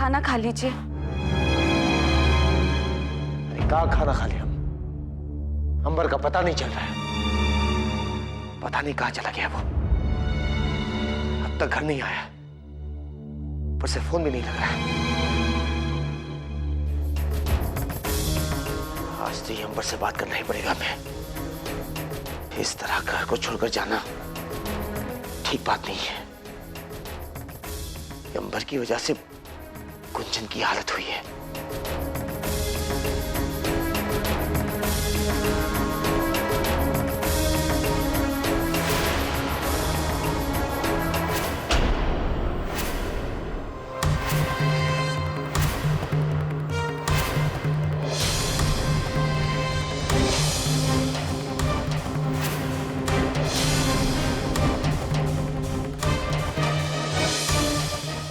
खाना खा लीजिए। अरे कहाँ खाना खा लिया? अंबर का पता नहीं चल रहा है, पता नहीं कहाँ चला गया वो। अब तक घर नहीं आया, पर से फोन भी नहीं लग रहा है। आज तो ये अंबर से बात करना ही पड़ेगा हमें। इस तरह घर को छोड़कर जाना ठीक बात नहीं है। अंबर की वजह से गुंजन की हालत हुई है।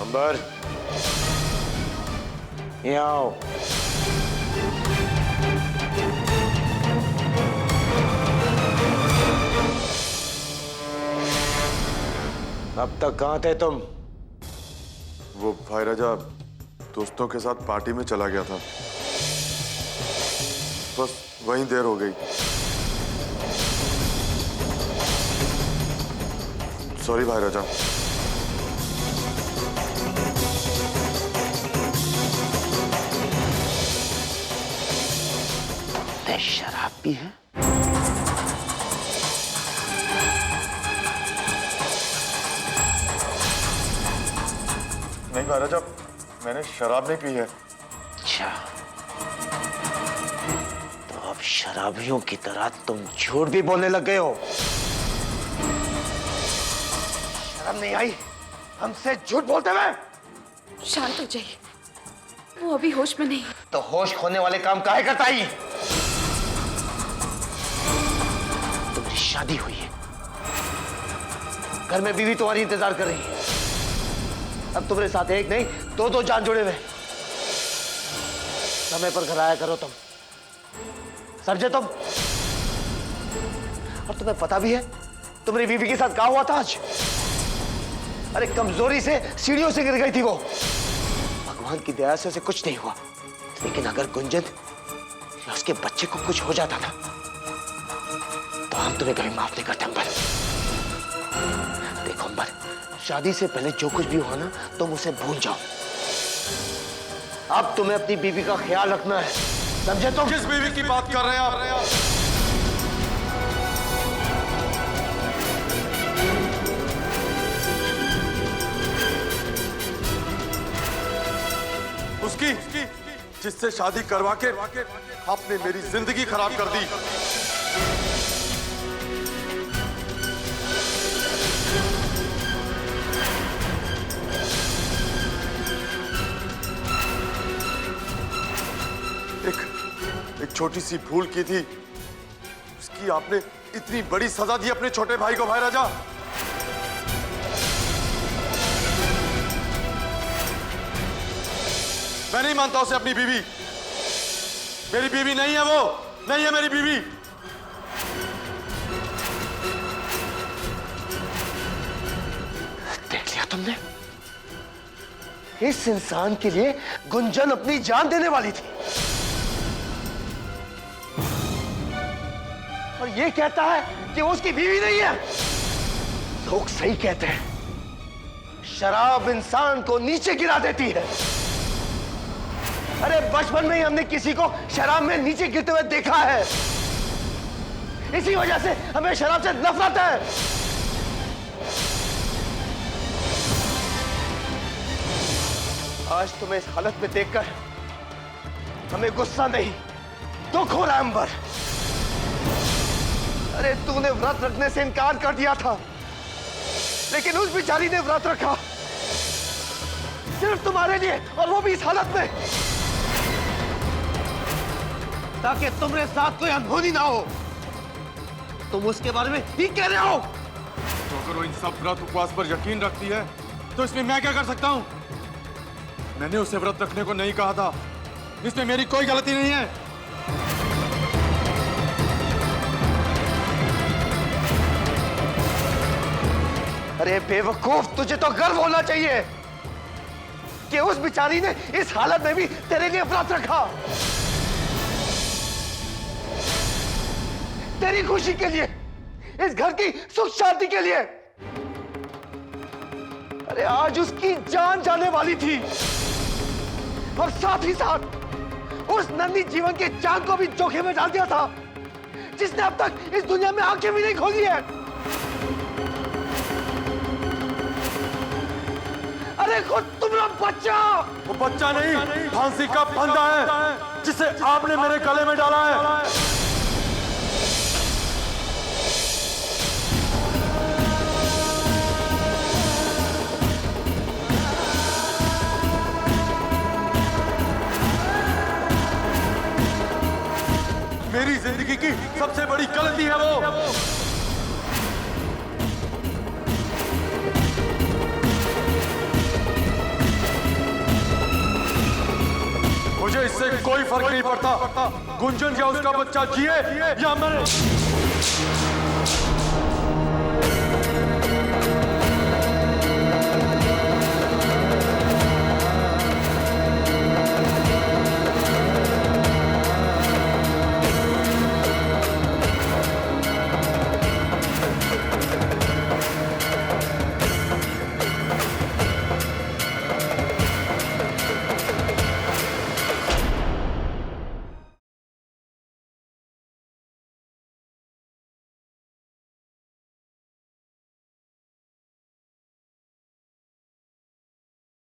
अंबर, ये आओ। अब तक कहाँ थे तुम? वो भाई राजा दोस्तों के साथ पार्टी में चला गया था, बस वहीं देर हो गई। सॉरी भाई राजा। शराब भी है? नहीं भाई राजा, मैंने शराब नहीं पी है। अच्छा, तो अब शराबियों की तरह तुम झूठ भी बोलने लग गए हो। शर्म नहीं आई हमसे झूठ बोलते हुए? शांत हो जाइए, वो अभी होश में नहीं। तो होश खोने वाले काम काहे करता ही? तुम्हारी शादी हुई है, घर में बीवी तुम्हारी इंतजार कर रही है। अब तुम्हारे साथ एक नहीं दो जान जुड़े हुए। समय पर घर आया करो तुम, समझे तुम? और तुम्हें पता भी है तुम्हारी बीवी के साथ क्या हुआ था आज? अरे कमजोरी से सीढ़ियों से गिर गई थी वो। भगवान की दया से उसे कुछ नहीं हुआ, लेकिन अगर गुंजन या उसके बच्चे को कुछ हो जाता ना, तो हम तुम्हें कभी माफ नहीं करते अंबर। देखो अंबर, शादी से पहले जो कुछ भी हुआ ना, तुम उसे भूल जाओ। अब तुम्हें अपनी बीवी का ख्याल रखना है, समझे तुम? किस बीवी की बात कर रहे हैं आप? उसकी जिससे शादी करवा के आपने मेरी जिंदगी खराब कर दी। एक छोटी सी भूल की थी, उसकी आपने इतनी बड़ी सजा दी अपने छोटे भाई को। भाई राजा, मैं नहीं मानता उसे अपनी बीवी। मेरी बीवी नहीं है वो, नहीं है मेरी बीवी। देख लिया तुमने? इस इंसान के लिए गुंजन अपनी जान देने वाली थी, और ये कहता है कि वो उसकी बीवी नहीं है। लोग सही कहते हैं, शराब इंसान को नीचे गिरा देती है। अरे बचपन में ही हमने किसी को शराब में नीचे गिरते हुए देखा है, इसी वजह से हमें शराब से नफरत है। आज तुम्हें इस हालत में देखकर हमें गुस्सा नहीं, दुख हो रहा है अंबर। अरे तूने व्रत रखने से इनकार कर दिया था, लेकिन उस बेचारी ने व्रत रखा सिर्फ तुम्हारे लिए, और वो भी इस हालत में, ताकि तुम्हारे साथ कोई अनहोनी ना हो। तुम उसके बारे में ही कह रहे हो। तो अगर वो इन सब व्रत उपवास पर यकीन रखती है, तो इसमें मैं क्या कर सकता हूं? मैंने उसे व्रत रखने को नहीं कहा था, इसमें मेरी कोई गलती नहीं है। अरे बेवकूफ, तुझे तो गर्व होना चाहिए। कि उस बेचारी ने इस हालत में भी तेरे लिए व्रत रखा, तेरी खुशी के लिए, इस घर की सुख शांति के लिए। अरे आज उसकी जान जाने वाली थी और साथ ही साथ उस नन्ही जीवन के चांद को भी जोखिम में डाल दिया था, जिसने अब तक इस दुनिया में आंखें भी नहीं खोली है। अरे खुद तुम्हारा बच्चा, वो बच्चा नहीं, फांसी का फंदा है जिसे आपने मेरे गले में डाला है। मेरी जिंदगी की सबसे बड़ी गलती है वो। मुझे इससे कोई फर्क नहीं पड़ता गुंजन या उसका बच्चा जिए या मरे।